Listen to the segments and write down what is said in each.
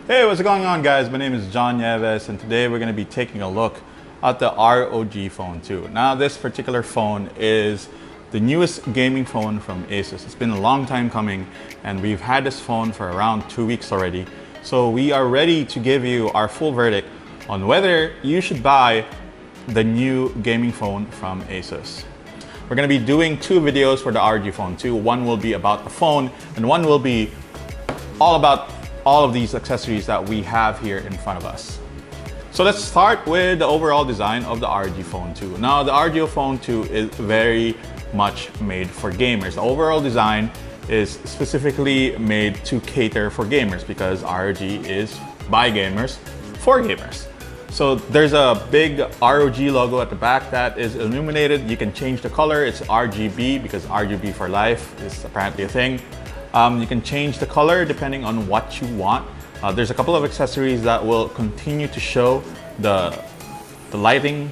Hey, what's going on, guys? My name is John Nieves, and today we're going to be taking a look at the ROG Phone II. Now, this particular phone is the newest gaming phone from ASUS. It's been a long time coming, and we've had this phone for around 2 weeks already. So we are ready to give you our full verdict on whether you should buy the new gaming phone from ASUS. We're going to be doing 2 videos for the ROG Phone II. One will be about the phone, and one will be all about all of these accessories that we have here in front of us. So let's start with the overall design of the ROG Phone II. Now, the ROG Phone II is very much made for gamers. The overall design is specifically made to cater for gamers because ROG is by gamers for gamers. So there's a big ROG logo at the back that is illuminated. You can change the color. It's RGB because RGB for life is apparently a thing. You can change the color depending on what you want. There's a couple of accessories that will continue to show the lighting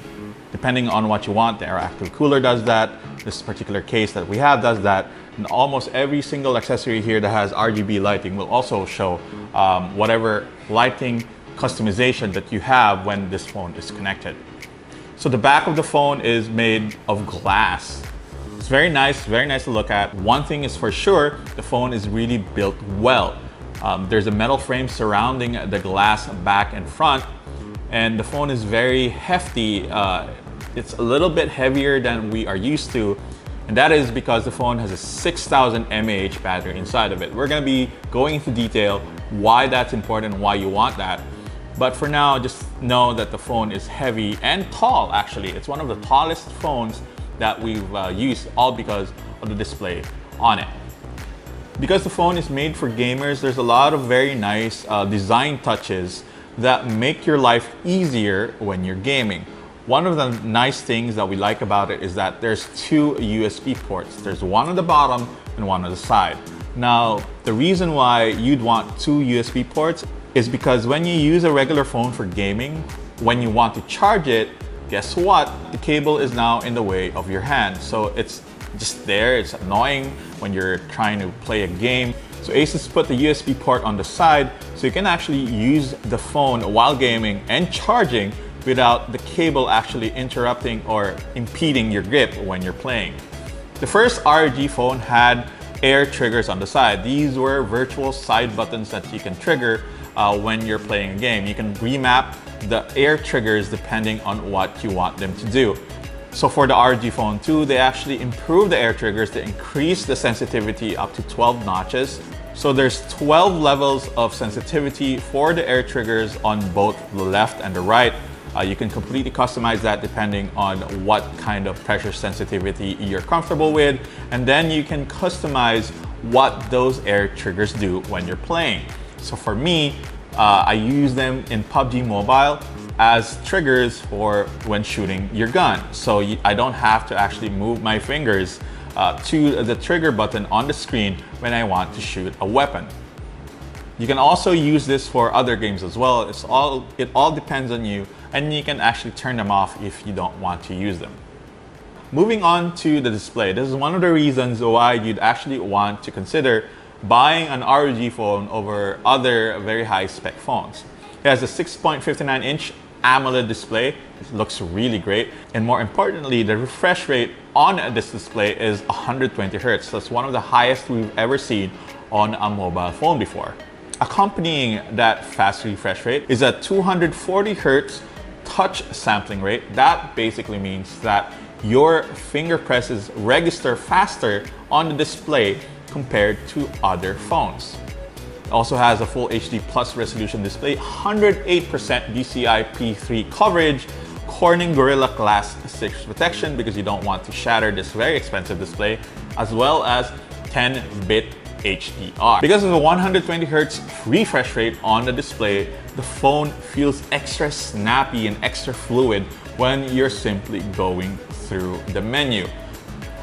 depending on what you want. The Interactive Cooler does that. This particular case that we have does that. And almost every single accessory here that has RGB lighting will also show whatever lighting customization that you have when this phone is connected. So the back of the phone is made of glass. It's very nice to look at. One thing is for sure, the phone is really built well. There's a metal frame surrounding the glass back and front, and the phone is very hefty. It's a little bit heavier than we are used to, and that is because the phone has a 6,000 mAh battery inside of it. We're gonna be going into detail why that's important and why you want that. But for now, just know that the phone is heavy and tall, actually. It's one of the tallest phones that we've used, all because of the display on it. Because the phone is made for gamers, there's a lot of very nice design touches that make your life easier when you're gaming. One of the nice things that we like about it is that there's 2 USB ports. There's one on the bottom and one on the side. Now, the reason why you'd want 2 USB ports is because when you use a regular phone for gaming, when you want to charge it, guess what? The cable is now in the way of your hand. So it's just there. It's annoying when you're trying to play a game. So ASUS put the USB port on the side so you can actually use the phone while gaming and charging without the cable actually interrupting or impeding your grip when you're playing. The first ROG phone had air triggers on the side. These were virtual side buttons that you can trigger when you're playing a game. You can remap the air triggers depending on what you want them to do. So for the ROG Phone II, they actually improved the air triggers to increase the sensitivity up to 12 notches. So there's 12 levels of sensitivity for the air triggers on both the left and the right. You can completely customize that depending on what kind of pressure sensitivity you're comfortable with. And then you can customize what those air triggers do when you're playing. So for me, I use them in PUBG Mobile as triggers for when shooting your gun. So I don't have to actually move my fingers to the trigger button on the screen when I want to shoot a weapon. You can also use this for other games as well. It all depends on you, and you can actually turn them off if you don't want to use them. Moving on to the display. This is one of the reasons why you'd actually want to consider buying an ROG phone over other very high spec phones. It has a 6.59-inch AMOLED display. It looks really great. And more importantly, the refresh rate on this display is 120 Hz. That's one of the highest we've ever seen on a mobile phone before. Accompanying that fast refresh rate is a 240 Hz touch sampling rate. That basically means that your finger presses register faster on the display compared to other phones. It also has a full HD plus resolution display, 108% DCI-P3 coverage, Corning Gorilla Glass 6 protection because you don't want to shatter this very expensive display, as well as 10-bit HDR. Because of the 120 Hz refresh rate on the display, the phone feels extra snappy and extra fluid when you're simply going through the menu.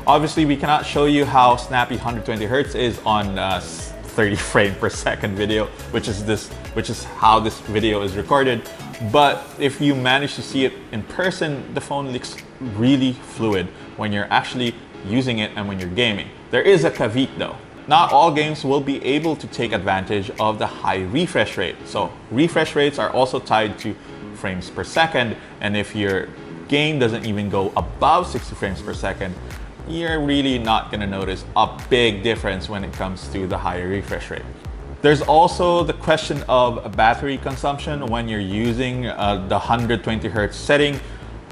Obviously, we cannot show you how snappy 120 Hz is on 30 frame per second video, which is how this video is recorded. But if you manage to see it in person, the phone looks really fluid when you're actually using it and when you're gaming. There is a caveat though. Not all games will be able to take advantage of the high refresh rate. So refresh rates are also tied to frames per second, and if your game doesn't even go above 60 frames per second, you're really not going to notice a big difference when it comes to the higher refresh rate. There's also the question of battery consumption when you're using the 120 Hz setting.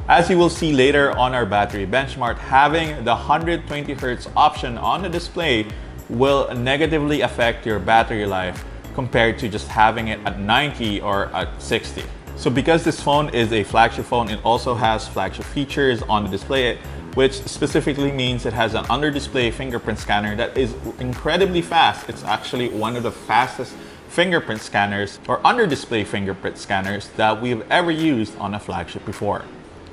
As you will see later on our battery benchmark, having the 120 Hz option on the display will negatively affect your battery life compared to just having it at 90 or at 60. So because this phone is a flagship phone, it also has flagship features on the display, which specifically means it has an under-display fingerprint scanner that is incredibly fast. It's actually one of the fastest fingerprint scanners or under-display fingerprint scanners that we've ever used on a flagship before.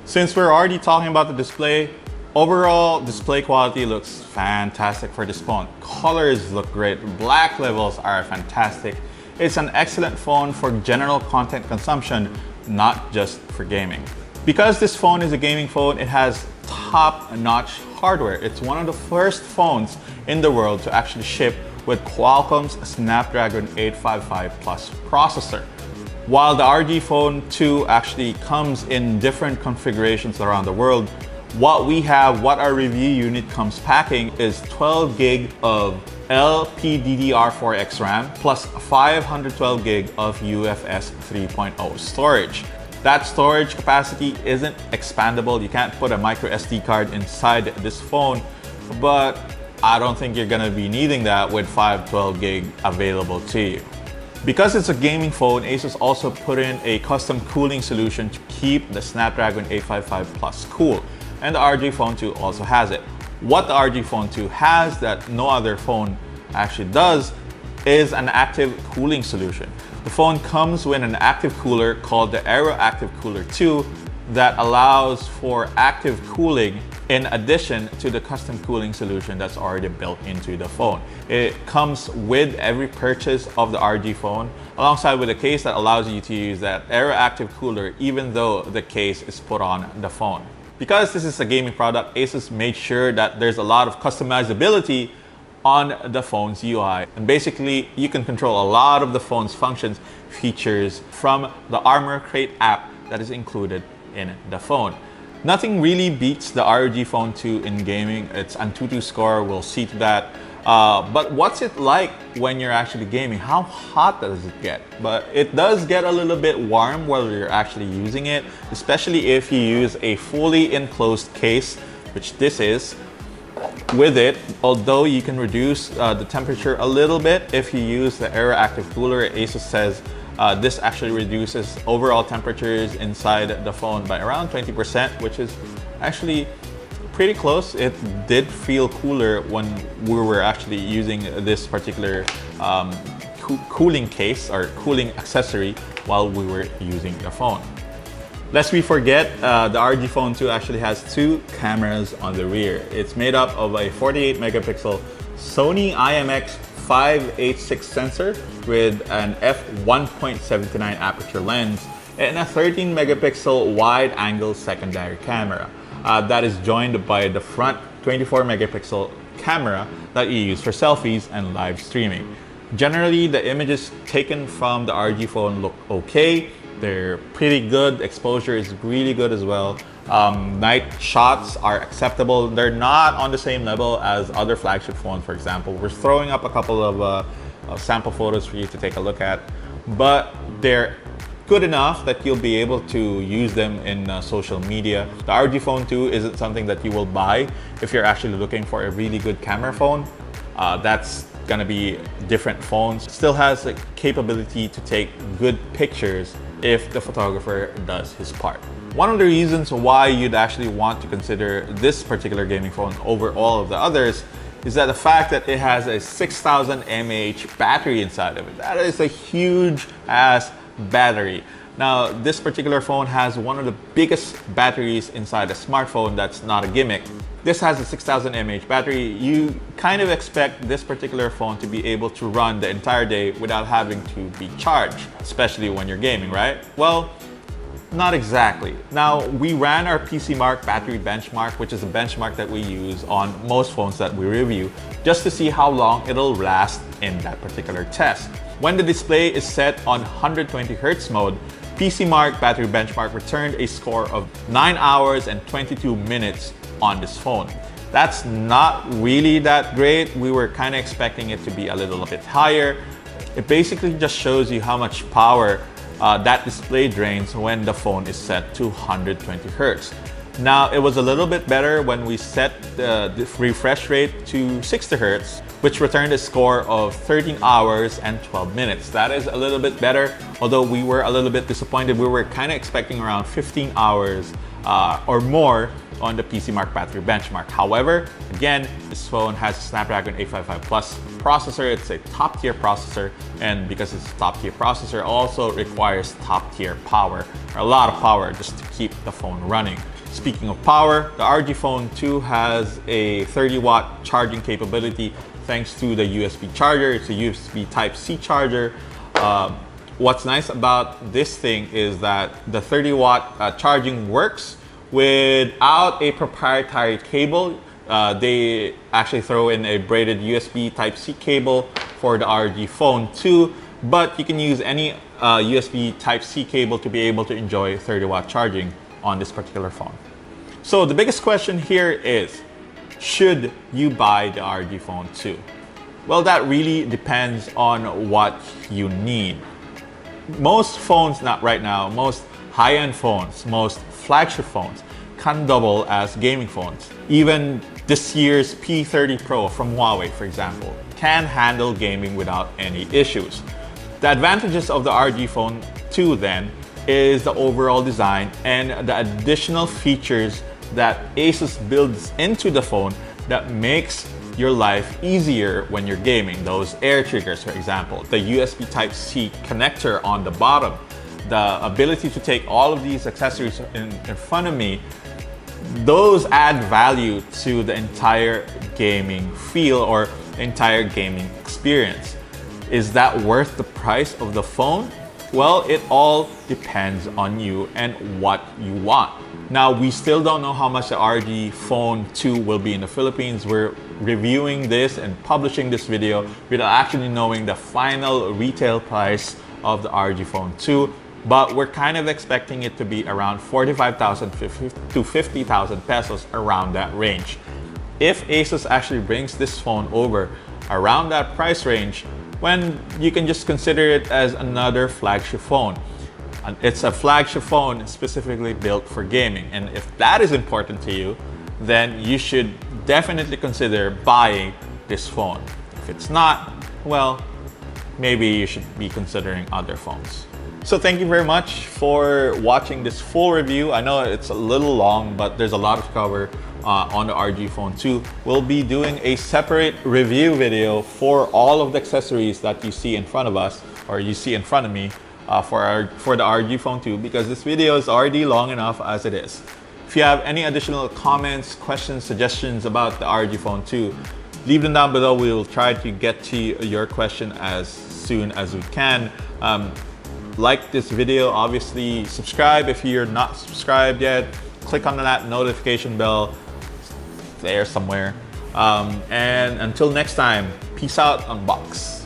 Since we're already talking about the display, overall display quality looks fantastic for this phone. Colors look great, black levels are fantastic. It's an excellent phone for general content consumption, not just for gaming. Because this phone is a gaming phone, it has top-notch hardware. It's one of the first phones in the world to actually ship with Qualcomm's Snapdragon 855 Plus processor. While the ROG Phone II actually comes in different configurations around the world, what our review unit comes packing is 12 gig of LPDDR4X RAM plus 512 gig of UFS 3.0 storage. That storage capacity isn't expandable. You can't put a micro SD card inside this phone, but I don't think you're gonna be needing that with 512 gig available to you. Because it's a gaming phone, ASUS also put in a custom cooling solution to keep the Snapdragon 855 Plus cool, and the ROG Phone II also has it. What the ROG Phone II has that no other phone actually does is an active cooling solution. The phone comes with an active cooler called the Aero Active Cooler 2 that allows for active cooling in addition to the custom cooling solution that's already built into the phone. It comes with every purchase of the ROG Phone, alongside with a case that allows you to use that Aero Active Cooler even though the case is put on the phone. Because this is a gaming product, ASUS made sure that there's a lot of customizability on the phone's UI. And basically, you can control a lot of the phone's functions, features from the Armor Crate app that is included in the phone. Nothing really beats the ROG Phone II in gaming. Its Antutu score, we'll see to that. But what's it like when you're actually gaming? How hot does it get? But it does get a little bit warm while you're actually using it, especially if you use a fully enclosed case, which this is. With it, although you can reduce the temperature a little bit if you use the Aero Active Cooler, ASUS says this actually reduces overall temperatures inside the phone by around 20%, which is actually pretty close. It did feel cooler when we were actually using this particular cooling case or cooling accessory while we were using the phone. Lest we forget, the ROG Phone II actually has two cameras on the rear. It's made up of a 48 megapixel Sony IMX586 sensor with an f1.79 aperture lens and a 13 megapixel wide angle secondary camera that is joined by the front 24 megapixel camera that you use for selfies and live streaming. Generally, the images taken from the ROG Phone look okay. They're pretty good. Exposure is really good as well. Night shots are acceptable. They're not on the same level as other flagship phones, for example. We're throwing up a couple of sample photos for you to take a look at, but they're good enough that you'll be able to use them in social media. The ROG Phone II isn't something that you will buy if you're actually looking for a really good camera phone. That's gonna be different phones. Still has the capability to take good pictures if the photographer does his part. One of the reasons why you'd actually want to consider this particular gaming phone over all of the others is that the fact that it has a 6000 mAh battery inside of it. That is a huge ass battery. Now, this particular phone has one of the biggest batteries inside a smartphone. That's not a gimmick. This has a 6000 mAh battery. You kind of expect this particular phone to be able to run the entire day without having to be charged, especially when you're gaming, right? Well, Not exactly. Now, we ran our PC Mark battery benchmark, which is a benchmark that we use on most phones that we review, just to see how long it'll last in that particular test. When the display is set on 120 Hz mode, PC Mark battery benchmark returned a score of 9 hours and 22 minutes on this phone. That's not really that great. We were kind of expecting it to be a little bit higher. It basically just shows you how much power that display drains when the phone is set to 120 Hz. Now, it was a little bit better when we set the refresh rate to 60 Hz, which returned a score of 13 hours and 12 minutes. That is a little bit better, although we were a little bit disappointed. We were kind of expecting around 15 hours or more on the PC Mark battery benchmark. However, again, this phone has a Snapdragon 855 Plus processor. It's a top-tier processor, and because it's a top-tier processor, also requires top-tier power, or a lot of power just to keep the phone running. Speaking of power, the ROG Phone II has a 30-watt charging capability thanks to the USB charger. It's a USB Type-C charger. What's nice about this thing is that the 30-watt charging works without a proprietary cable. They actually throw in a braided USB Type-C cable for the ROG Phone II, but you can use any USB Type-C cable to be able to enjoy 30-watt charging on this particular phone. So the biggest question here is, should you buy the ROG Phone II? Well, that really depends on what you need. Most phones, not right now, most high-end phones, most flagship phones can double as gaming phones. Even this year's P30 Pro from Huawei, for example, can handle gaming without any issues. The advantages of the ROG Phone II then is the overall design and the additional features that ASUS builds into the phone that makes your life easier when you're gaming. Those air triggers, for example, the USB Type-C connector on the bottom, the ability to take all of these accessories in front of me, those add value to the entire gaming feel or entire gaming experience. Is that worth the price of the phone? Well, it all depends on you and what you want. Now, we still don't know how much the ROG Phone II will be in the Philippines. We're reviewing this and publishing this video without actually knowing the final retail price of the ROG Phone II, but we're kind of expecting it to be around 45,000 to 50,000 pesos, around that range. If ASUS actually brings this phone over around that price range, when you can just consider it as another flagship phone. And it's a flagship phone specifically built for gaming. And if that is important to you, then you should definitely consider buying this phone. If it's not, well, maybe you should be considering other phones. So thank you very much for watching this full review. I know it's a little long, but there's a lot to cover on the ROG Phone II. We'll be doing a separate review video for all of the accessories that you see in front of us, or you see in front of me, for the ROG Phone II, because this video is already long enough as it is. If you have any additional comments, questions, suggestions about the ROG Phone II, leave them down below. We will try to get to your question as soon as we can. Like this video, obviously subscribe if you're not subscribed yet. Click on that notification bell there somewhere. And until next time, peace out, unbox.